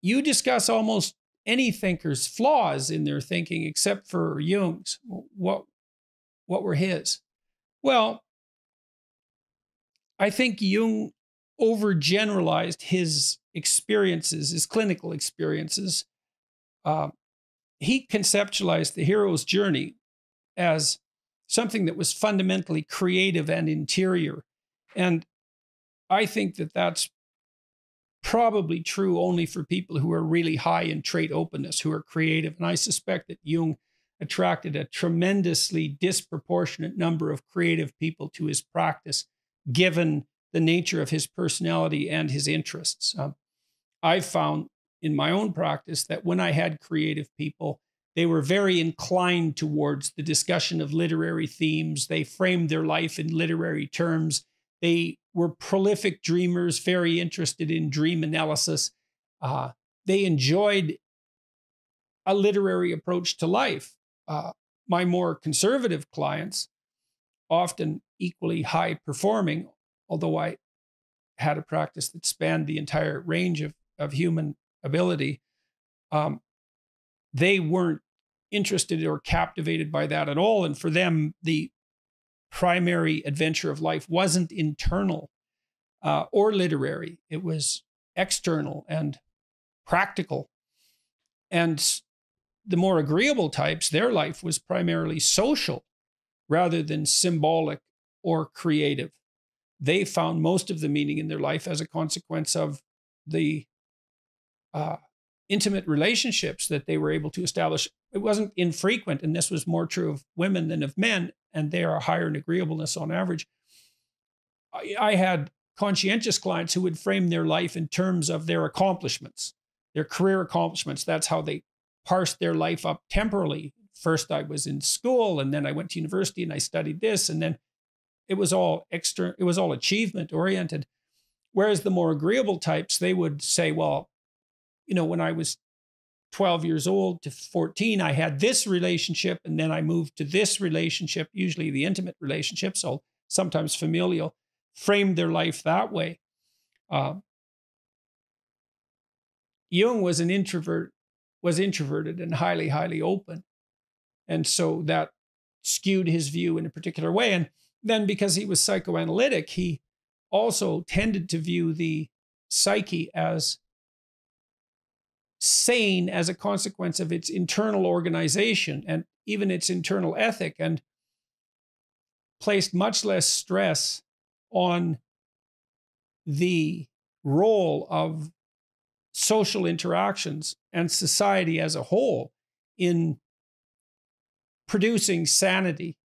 you discuss almost any thinker's flaws in their thinking except for Jung's. What were his? Well, I think Jung overgeneralized his experiences, his clinical experiences. He conceptualized the hero's journey as something that was fundamentally creative and interior. And I think that that's probably true only for people who are really high in trait openness, who are creative. And I suspect that Jung attracted a tremendously disproportionate number of creative people to his practice, given the nature of his personality and his interests. I've found in my own practice that when I had creative people, they were very inclined towards the discussion of literary themes. They framed their life in literary terms. They were prolific dreamers, very interested in dream analysis. They enjoyed a literary approach to life. My more conservative clients, often equally high performing, although I had a practice that spanned the entire range of human ability, they weren't interested or captivated by that at all. And for them, the primary adventure of life wasn't internal or literary. It was external and practical. And the more agreeable types, their life was primarily social rather than symbolic or creative. They found most of the meaning in their life as a consequence of the intimate relationships that they were able to establish. It wasn't infrequent, and this was more true of women than of men, and they are higher in agreeableness on average. I had conscientious clients who would frame their life in terms of their accomplishments, their career accomplishments. That's how they parsed their life up temporally. First, I was in school, and then I went to university and I studied this, and then it was all extra. It was all achievement oriented. Whereas the more agreeable types, they would say, well, when I was 12 years old to 14, I had this relationship, and then I moved to this relationship, usually the intimate relationship, so sometimes familial, framed their life that way. Jung was an introvert, was introverted and highly, highly open. And so that skewed his view in a particular way. And then because he was psychoanalytic, he also tended to view the psyche as sane as a consequence of its internal organization and even its internal ethic, and placed much less stress on the role of social interactions and society as a whole in producing sanity.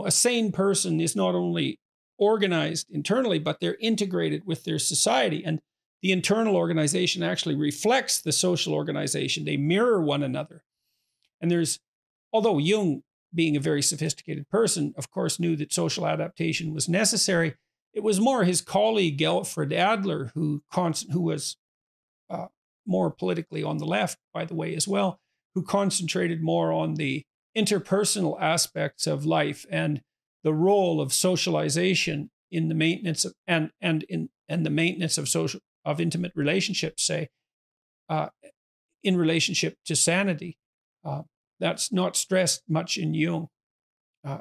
A sane person is not only organized internally, but they're integrated with their society. And the internal organization actually reflects the social organization. They mirror one another. And although Jung, being a very sophisticated person, of course, knew that social adaptation was necessary, it was more his colleague, Alfred Adler, who was more politically on the left, by the way, as well, who concentrated more on the interpersonal aspects of life and the role of socialization in the maintenance of, and the maintenance of intimate relationships, say, in relationship to sanity. That's not stressed much in Jung.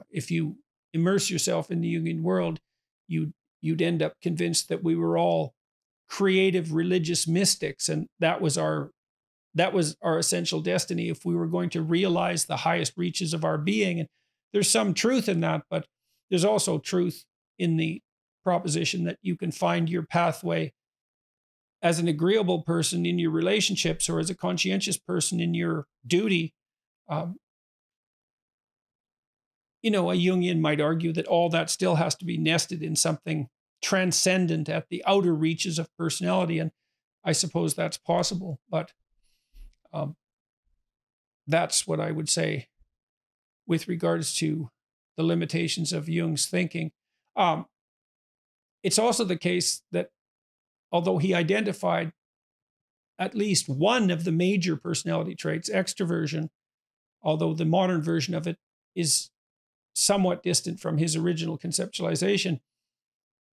If you immerse yourself in the Jungian world, you'd end up convinced that we were all creative religious mystics, and that was our essential destiny if we were going to realize the highest reaches of our being. And there's some truth in that, but there's also truth in the proposition that you can find your pathway as an agreeable person in your relationships or as a conscientious person in your duty. A Jungian might argue that all that still has to be nested in something transcendent at the outer reaches of personality. And I suppose that's possible, but that's what I would say with regards to the limitations of Jung's thinking. It's also the case that although he identified at least one of the major personality traits, extroversion, although the modern version of it is somewhat distant from his original conceptualization,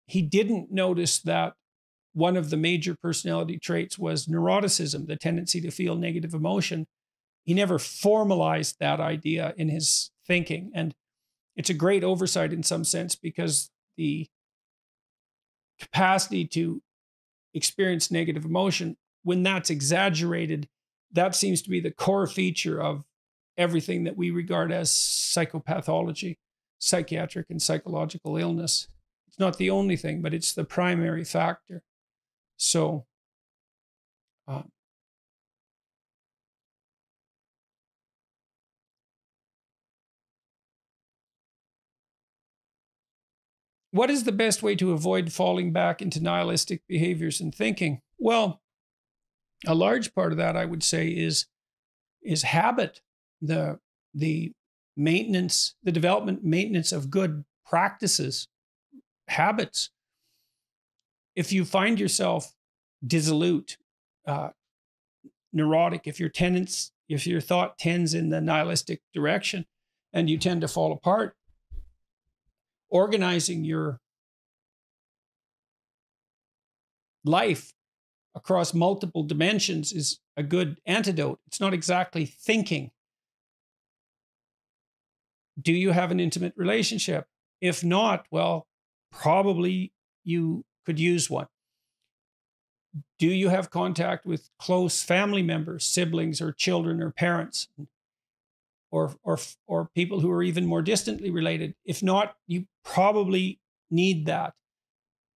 he didn't notice that one of the major personality traits was neuroticism, the tendency to feel negative emotion. He never formalized that idea in his thinking. And it's a great oversight in some sense, because the capacity to experience negative emotion, when that's exaggerated, that seems to be the core feature of everything that we regard as psychopathology, psychiatric and psychological illness. It's not the only thing, but it's the primary factor. So, what is the best way to avoid falling back into nihilistic behaviors and thinking? Well, a large part of that, I would say, is habit, the maintenance, the development, maintenance of good practices, habits. If you find yourself dissolute, neurotic, if your thought tends in the nihilistic direction and you tend to fall apart, organizing your life across multiple dimensions is a good antidote. It's not exactly thinking. Do you have an intimate relationship? If not, well, probably you could use one. Do you have contact with close family members, siblings or children or parents, or people who are even more distantly related? If not, you probably need that.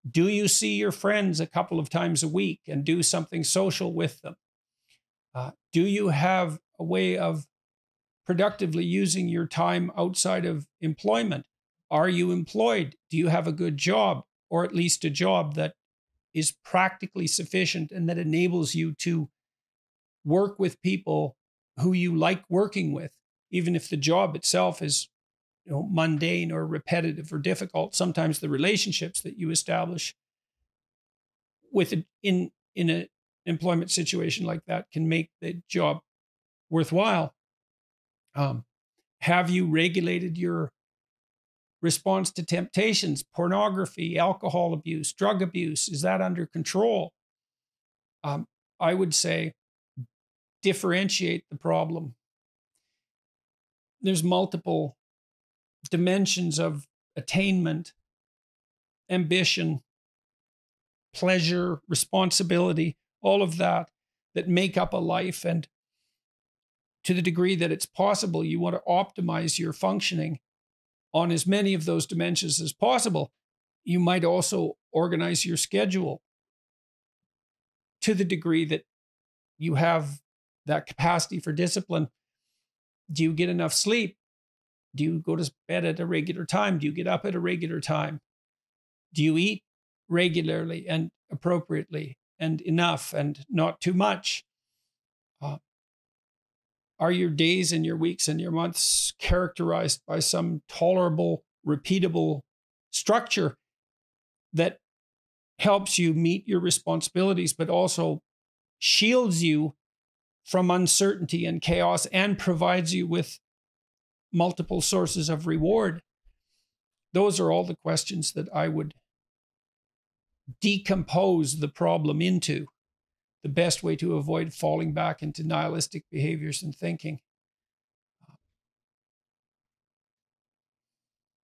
Do you see your friends a couple of times a week and do something social with them? Do you have a way of productively using your time outside of employment? Are you employed? Do you have a good job, or at least a job that is practically sufficient and that enables you to work with people who you like working with, even if the job itself is, mundane or repetitive or difficult? Sometimes the relationships that you establish in an employment situation like that can make the job worthwhile. Have you regulated your response to temptations, pornography, alcohol abuse, drug abuse? Is that under control? I would say differentiate the problem. There's multiple dimensions of attainment, ambition, pleasure, responsibility, all of that make up a life. And to the degree that it's possible, you want to optimize your functioning on as many of those dimensions as possible. You might also organize your schedule to the degree that you have that capacity for discipline. Do you get enough sleep? Do you go to bed at a regular time? Do you get up at a regular time? Do you eat regularly and appropriately and enough and not too much? Are your days and your weeks and your months characterized by some tolerable, repeatable structure that helps you meet your responsibilities, but also shields you from uncertainty and chaos and provides you with multiple sources of reward? Those are all the questions that I would decompose the problem into. The best way to avoid falling back into nihilistic behaviors and thinking.